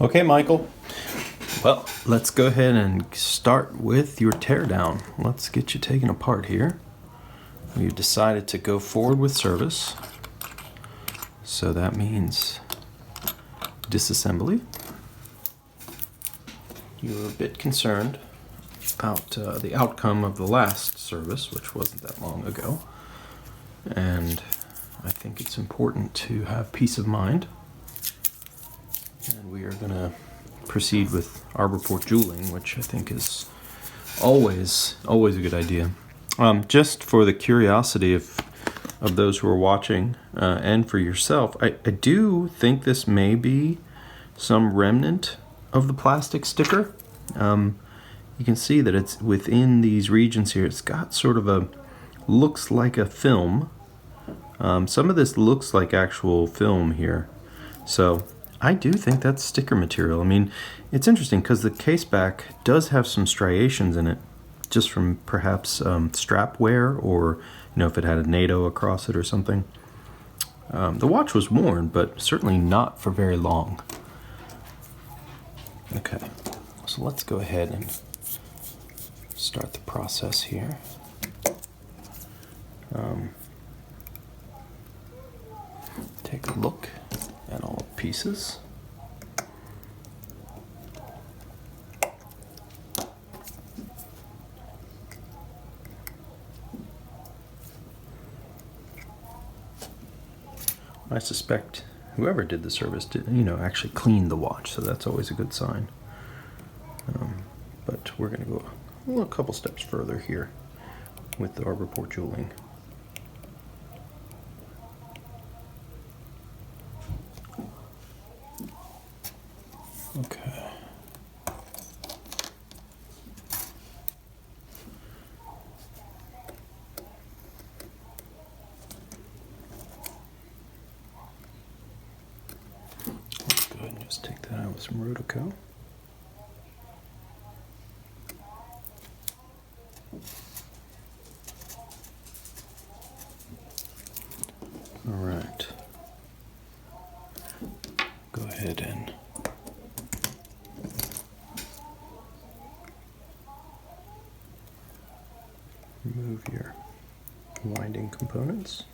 Okay, Michael. Well, let's go ahead and start with your teardown. Let's get you taken apart here. We've decided to go forward with service. So that means disassembly. You were a bit concerned about the outcome of the last service, which wasn't that long ago. And I think it's important to have peace of mind. And we are going to proceed with arbor port jeweling, which I think is always a good idea. Just for the curiosity of those who are watching and for yourself, I do think this may be some remnant of the plastic sticker. You can see that it's within these regions here. It's got sort of looks like a film. Some of this looks like actual film here. So I do think that's sticker material. I mean, it's interesting because the case back does have some striations in it, just from perhaps strap wear, or if it had a NATO across it or something. The watch was worn, but certainly not for very long. Okay, so let's go ahead and start the process here. Take a look at all the pieces. I suspect whoever did the service did, actually cleaned the watch, so that's always a good sign. But we're going to go a couple steps further here with the arbor port jeweling. Okay. Let's go ahead and just take that out with some Rotico. All right. Go ahead and remove your winding components.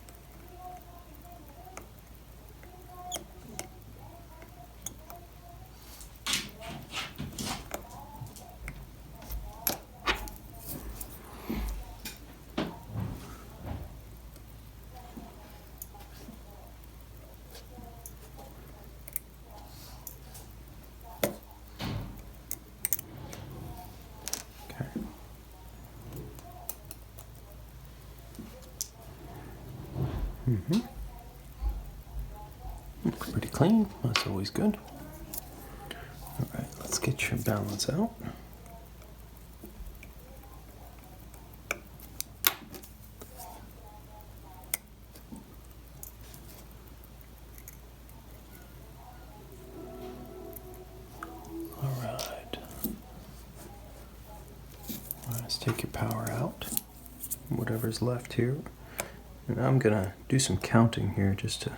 Looks pretty clean. That's always good. All right, let's get your balance out. All right. Let's take your power out. Whatever's left here. And I'm gonna do some counting here just to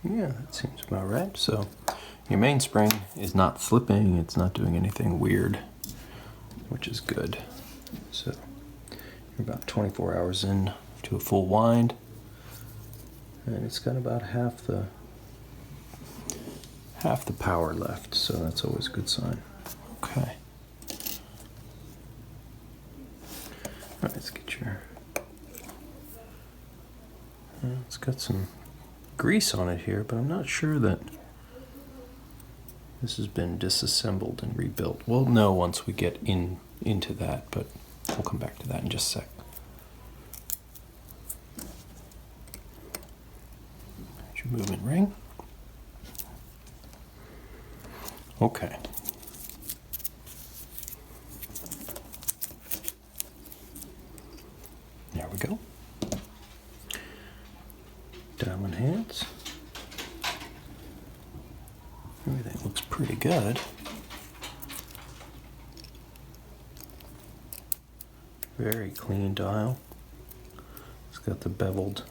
yeah, that seems about right. So your mainspring is not slipping, it's not doing anything weird, which is good. So you're about 24 hours in to a full wind, and it's got about half the power left, so that's always a good sign. Okay. All right, let's get your. It's got some grease on it here, but I'm not sure that this has been disassembled and rebuilt. We'll know once we get into that, but we'll come back to that in just a sec. There's your movement ring. Okay. There we go. Dial enhance. Everything looks pretty good. Very clean dial. It's got the beveled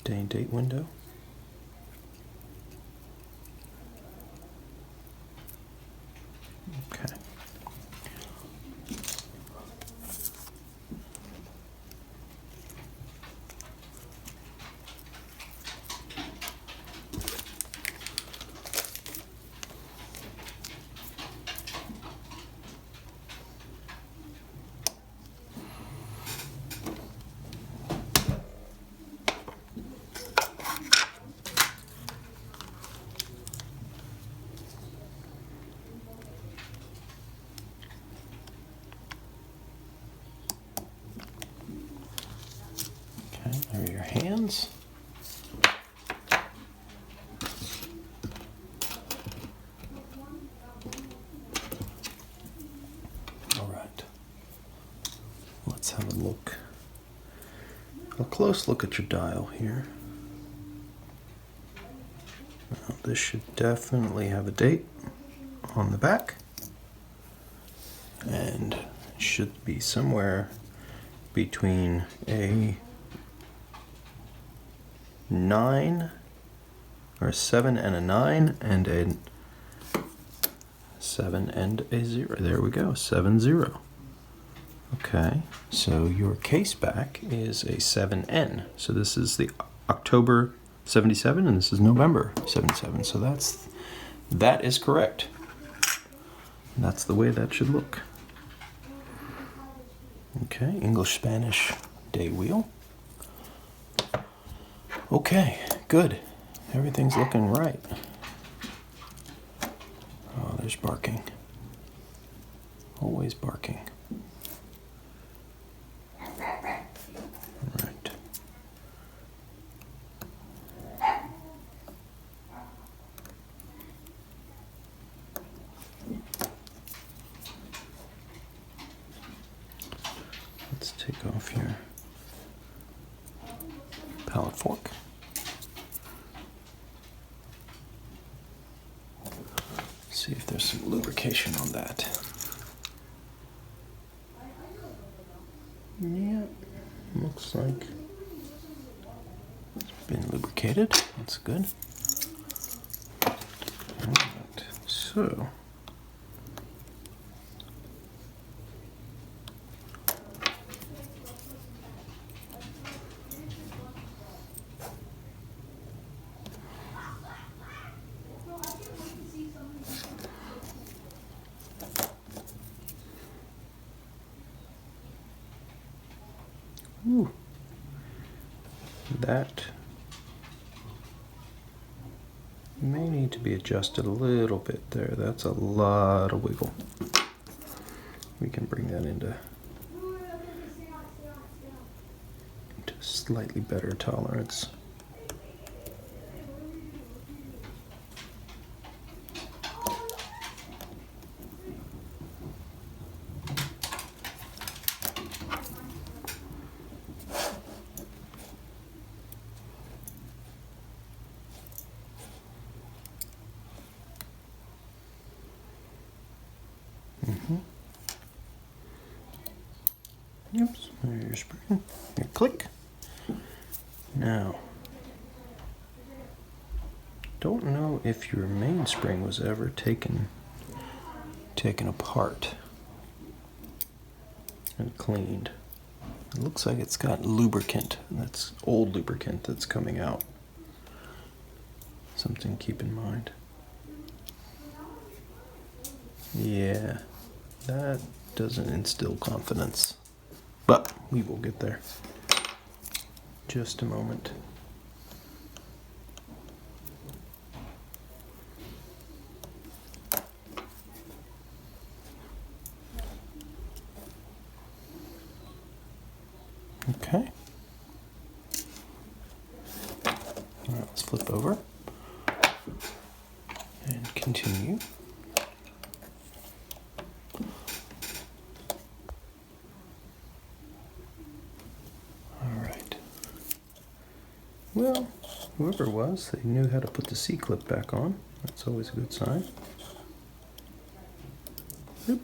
day and date window. Okay. Okay, there are your hands. All right. Let's have a look. A close look at your dial here. Now, this should definitely have a date on the back, and it should be somewhere between a 9 or a 7 and a 9 and a 7 and a 0. There we go, 7 0. Okay, so your case back is a 7N. So this is the October 77 and this is November 77. So that is correct. That's the way that should look. Okay, English Spanish day wheel. Okay, good. Everything's looking right. Oh, there's barking. Always barking. Right. Let's take off your palette fork. See if there's some lubrication on that. Yeah, looks like it's been lubricated. That's good. Alright, so that may need to be adjusted a little bit there. That's a lot of wiggle. We can bring that into slightly better tolerance. Yep, there's your spring. Your click. Now, don't know if your mainspring was ever taken apart and cleaned. It looks like it's got lubricant. That's old lubricant that's coming out. Something to keep in mind. Yeah, that doesn't instill confidence. But we will get there. Just a moment. Okay. All right, let's flip over and continue. Well, whoever it was, they knew how to put the C-clip back on. That's always a good sign. Oop.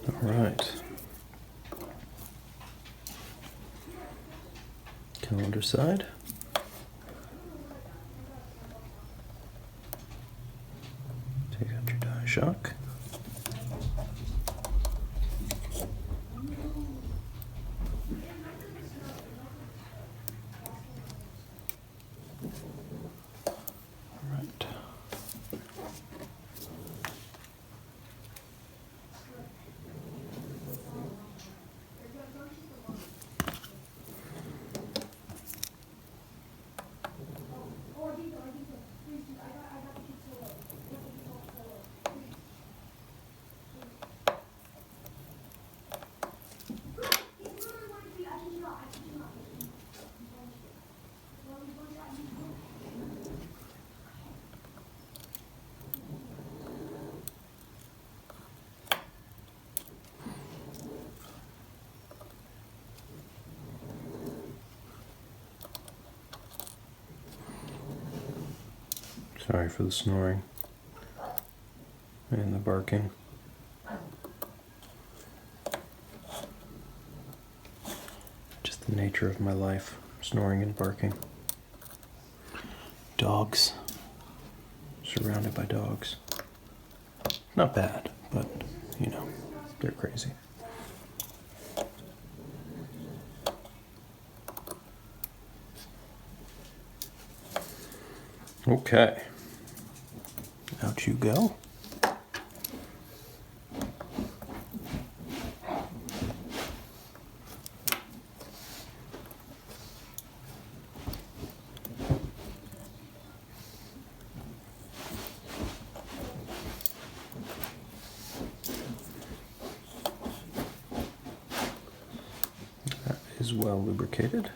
All right. Calendar side. Take out your die shock. All right. Sorry for the snoring and the barking. Just the nature of my life, snoring and barking. Dogs. Surrounded by dogs. Not bad, but, you know, they're crazy. Okay. Out you go. That is well lubricated.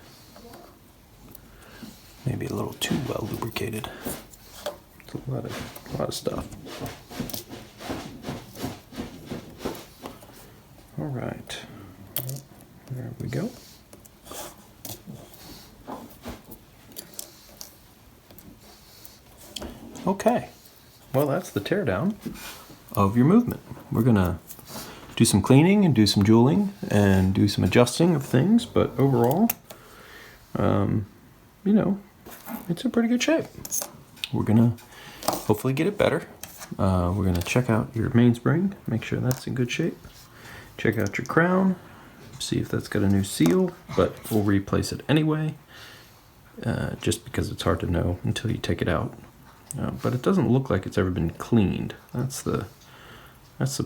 Maybe a little too well lubricated. It's a lot of stuff. All right, there we go. Okay, well that's the teardown of your movement. We're gonna do some cleaning and do some jeweling and do some adjusting of things, but overall, you know, it's in pretty good shape. We're gonna hopefully get it better. We're gonna check out your mainspring, make sure that's in good shape. Check out your crown, see if that's got a new seal, but we'll replace it anyway, just because it's hard to know until you take it out. But it doesn't look like it's ever been cleaned. That's the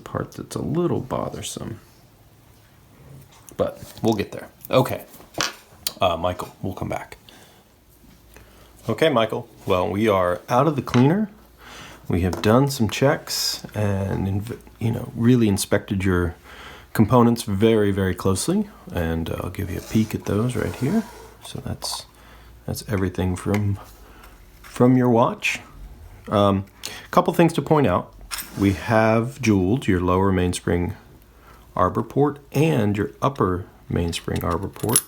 part that's a little bothersome. But we'll get there. Okay, Michael, we'll come back. Okay, Michael. Well, we are out of the cleaner. We have done some checks and, you know, really inspected your components very, very closely. And I'll give you a peek at those right here. So that's everything from your watch. Couple things to point out. We have jeweled your lower mainspring arbor port and your upper mainspring arbor port.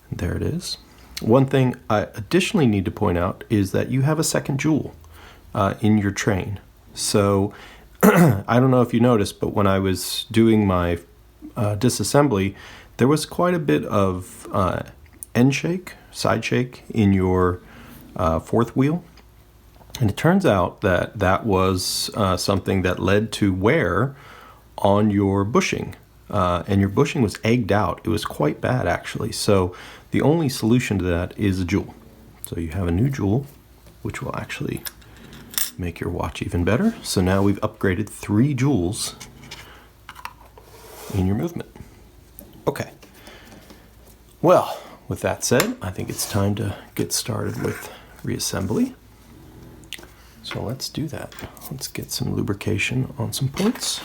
There it is. One thing I additionally need to point out is that you have a second jewel in your train. So I don't know if you noticed, but when I was doing my disassembly, there was quite a bit of end shake, side shake in your fourth wheel. And it turns out that that was something that led to wear on your bushing. And your bushing was egged out. It was quite bad, actually. So the only solution to that is a jewel. So you have a new jewel, which will actually make your watch even better. So now we've upgraded 3 joules in your movement. Okay. Well, with that said, I think it's time to get started with reassembly. So let's do that. Let's get some lubrication on some points.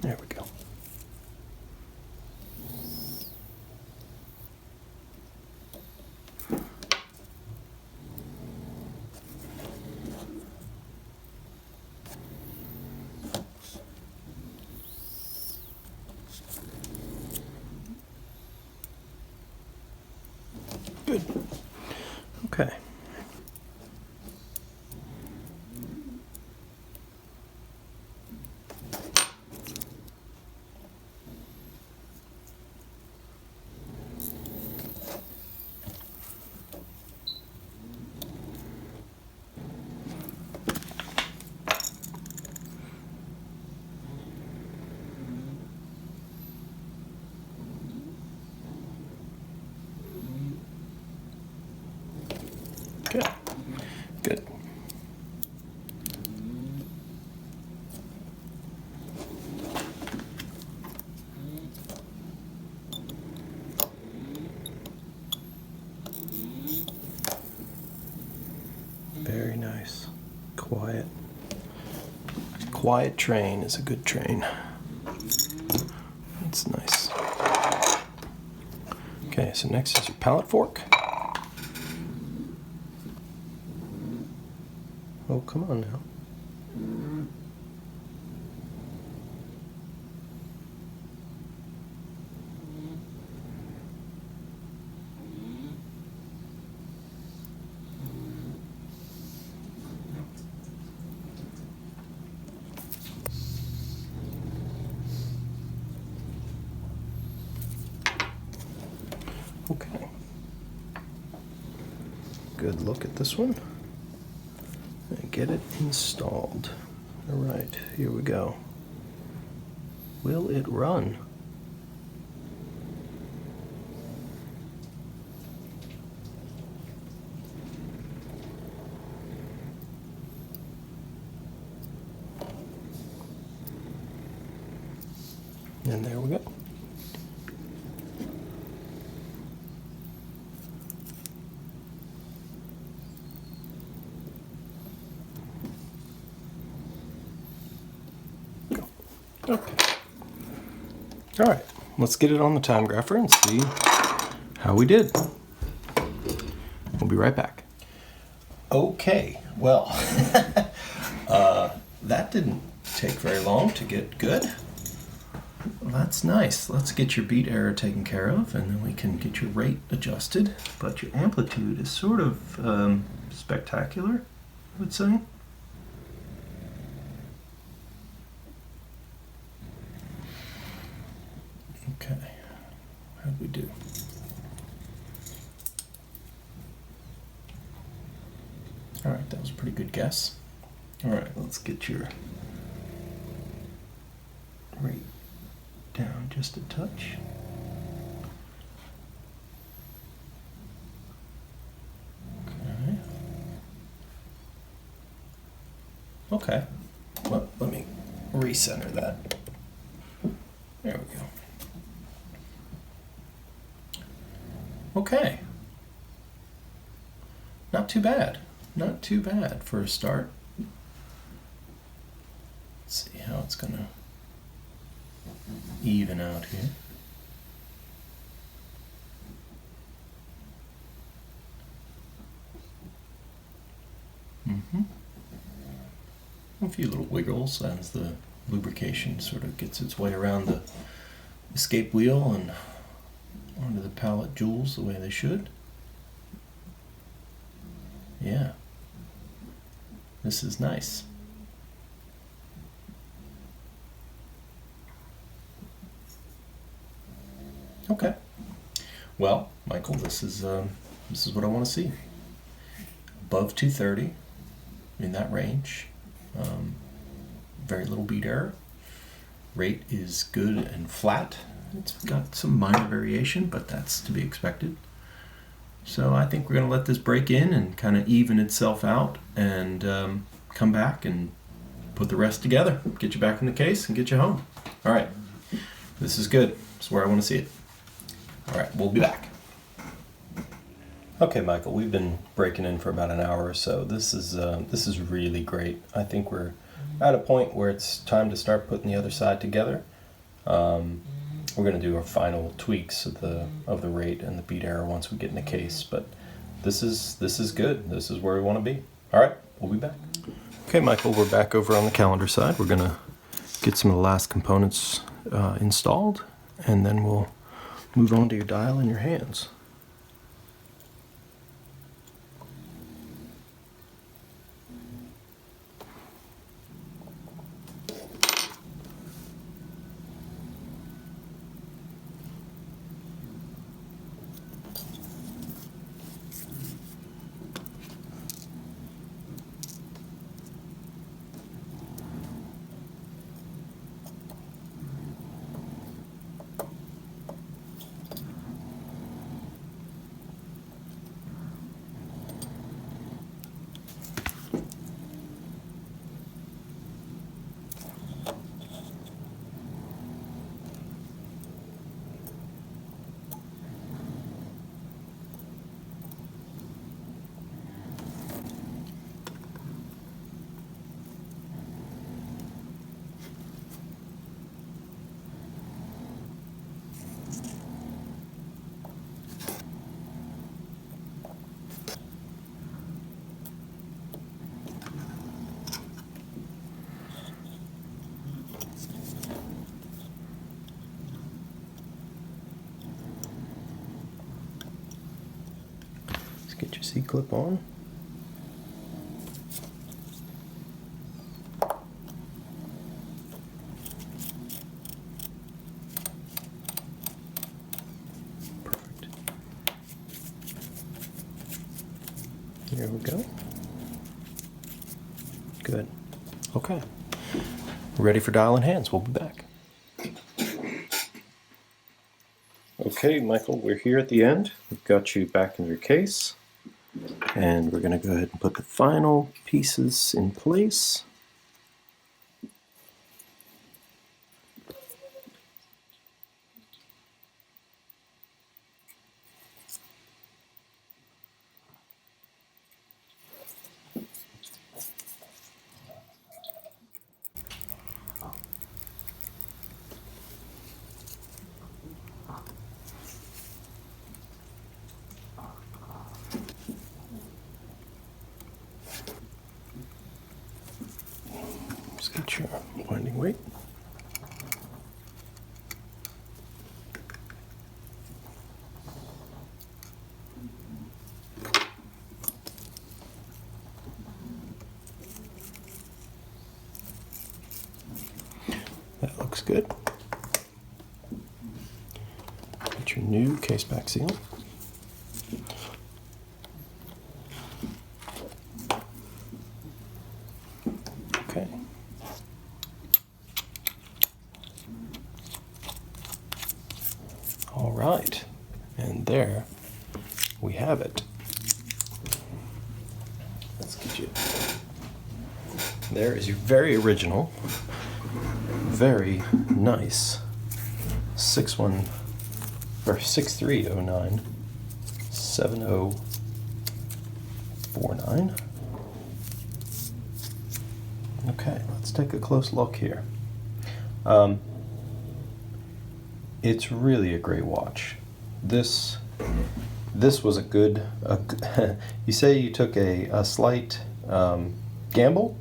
There we go. Good. Okay. Good. Good. Very nice. Quiet. Quiet train is a good train. That's nice. Okay, so next is your pallet fork. Oh, come on now. Okay. Good look at this one. And get it installed. All right, here we go. Will it run? And there we go. Okay. All right, let's get it on the time grapher and see how we did. We'll be right back. Okay, well, that didn't take very long to get good. Well, that's nice. Let's get your beat error taken care of, and then we can get your rate adjusted. But your amplitude is sort of spectacular, I would say. Okay, how'd we do? All right, that was a pretty good guess. All right, let's get your rate down just a touch. Okay. Okay, well, let me recenter that. There we go. Okay. Not too bad. Not too bad for a start. Let's see how it's gonna even out here. A few little wiggles as the lubrication sort of gets its way around the escape wheel and onto the pallet jewels the way they should. Yeah, this is nice. Okay. Well, Michael, this is what I want to see. Above 230, in that range. Very little beat error. Rate is good and flat. It's got some minor variation, but that's to be expected. So I think we're going to let this break in and kind of even itself out and come back and put the rest together. Get you back in the case and get you home. All right. This is good. This is where I want to see it. All right, we'll be back. Okay, Michael, we've been breaking in for about an hour or so. This is really great. I think we're at a point where it's time to start putting the other side together. We're going to do our final tweaks of the rate and the beat error once we get in the case, but this is good. This is where we want to be. All right, we'll be back. Okay, Michael, we're back over on the calendar side. We're going to get some of the last components installed, and then we'll move on to your dial in your hands. Get your C-clip on. Perfect. Here we go. Good. Okay. Ready for dial in hands. We'll be back. Okay, Michael, we're here at the end. We've got you back in your case. And we're going to go ahead and put the final pieces in place. Get your winding weight. That looks good. Get your new case back seal. Okay. All right, and there we have it. Let's get you. There is your very original, very nice 6309 7049. Okay, let's take a close look here. It's really a great watch. This was a good. You say you took a slight gamble.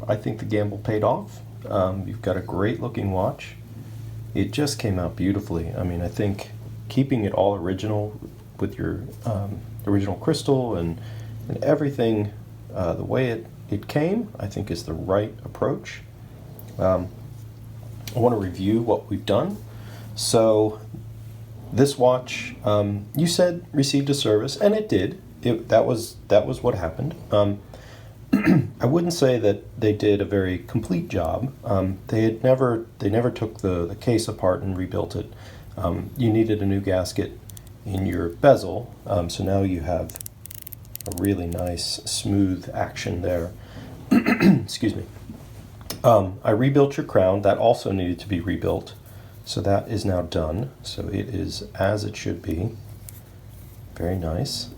I think the gamble paid off. You've got a great looking watch. It just came out beautifully. I mean, I think keeping it all original with your original crystal and everything the way it came, I think is the right approach. I want to review what we've done. So this watch, you said received a service, and it did. That was what happened. I wouldn't say that they did a very complete job. They never took the case apart and rebuilt it. You needed a new gasket in your bezel, so now you have a really nice smooth action there. Excuse me. I rebuilt your crown. That also needed to be rebuilt, so that is now done. So it is as it should be. Very nice.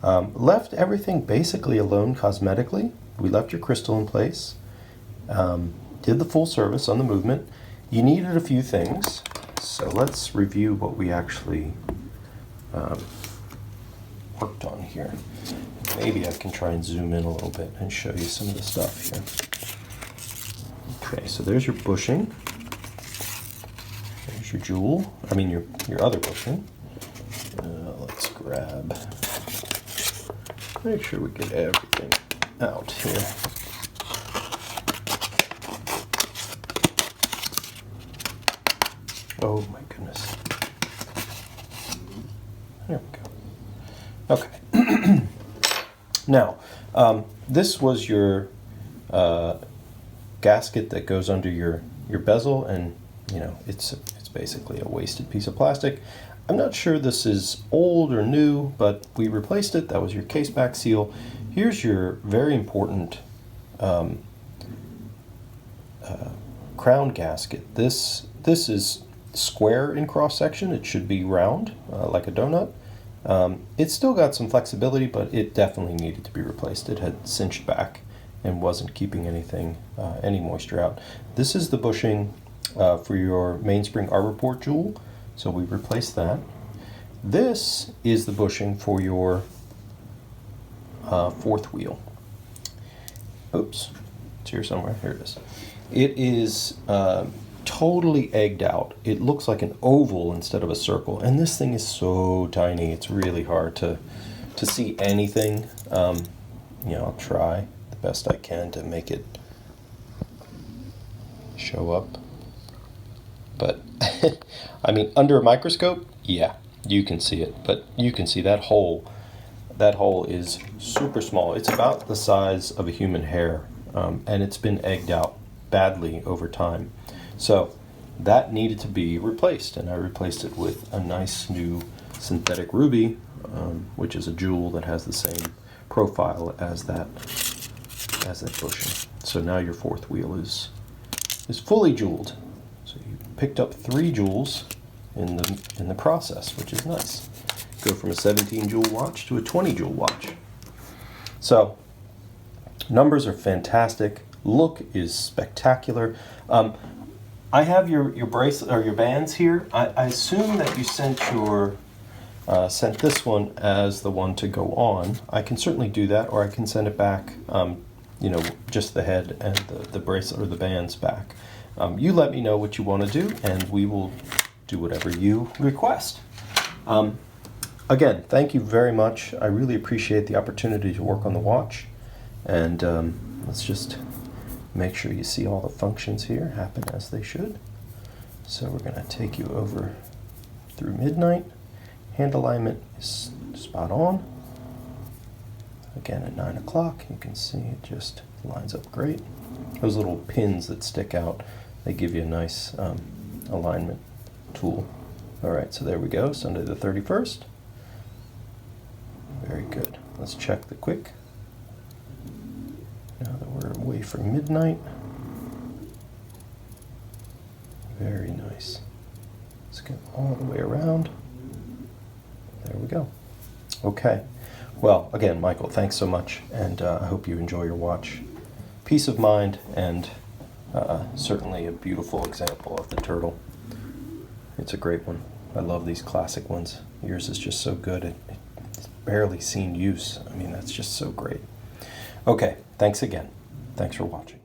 Left everything basically alone cosmetically. We left your crystal in place. Did the full service on the movement. You needed a few things, so let's review what we actually worked on here. Maybe I can try and zoom in a little bit and show you some of the stuff here. Okay, so there's your bushing. There's your jewel. I mean your other bushing. Let's grab. Make sure we get everything out here. Oh my goodness. There we go. Okay. Now, this was your gasket that goes under your bezel, and you know it's basically a wasted piece of plastic. I'm not sure this is old or new, but we replaced it. That was your case back seal. Here's your very important crown gasket. This is square in cross section. It should be round, like a donut. It's still got some flexibility, but it definitely needed to be replaced. It had cinched back and wasn't keeping anything, any moisture out. This is the bushing for your mainspring arbor port jewel. So we replaced that. This is the bushing for your fourth wheel. Oops, it's here somewhere. Here it is. It is totally egged out. It looks like an oval instead of a circle. And this thing is so tiny, it's really hard to see anything. You know, I'll try the best I can to make it show up. But I mean, under a microscope, yeah, you can see it. But you can see that hole. That hole is super small. It's about the size of a human hair, and it's been egged out badly over time. So that needed to be replaced, and I replaced it with a nice new synthetic ruby, which is a jewel that has the same profile as that bushing. So now your fourth wheel is fully jeweled. So you picked up 3 jewels in the process, which is nice. Go from a 17 jewel watch to a 20 jewel watch. So numbers are fantastic. Look is spectacular. I have your bracelet or your bands here. I assume that you sent sent this one as the one to go on. I can certainly do that, or I can send it back. You know, just the head and the bracelet or the bands back. You let me know what you want to do, and we will do whatever you request. Again, thank you very much. I really appreciate the opportunity to work on the watch. And let's just make sure you see all the functions here happen as they should. So we're going to take you over through midnight. Hand alignment is spot on. Again, at 9 o'clock, you can see it just lines up great. Those little pins that stick out, they give you a nice alignment tool. All right, so there we go, Sunday the 31st. Very good. Let's check the quick. Now that we're away from midnight. Very nice. Let's get all the way around. There we go. Okay. Well, again, Michael, thanks so much, and I hope you enjoy your watch. Peace of mind, and certainly a beautiful example of the turtle. It's a great one. I love these classic ones. Yours is just so good. It's barely seen use. I mean, that's just so great. Okay, thanks again. Thanks for watching.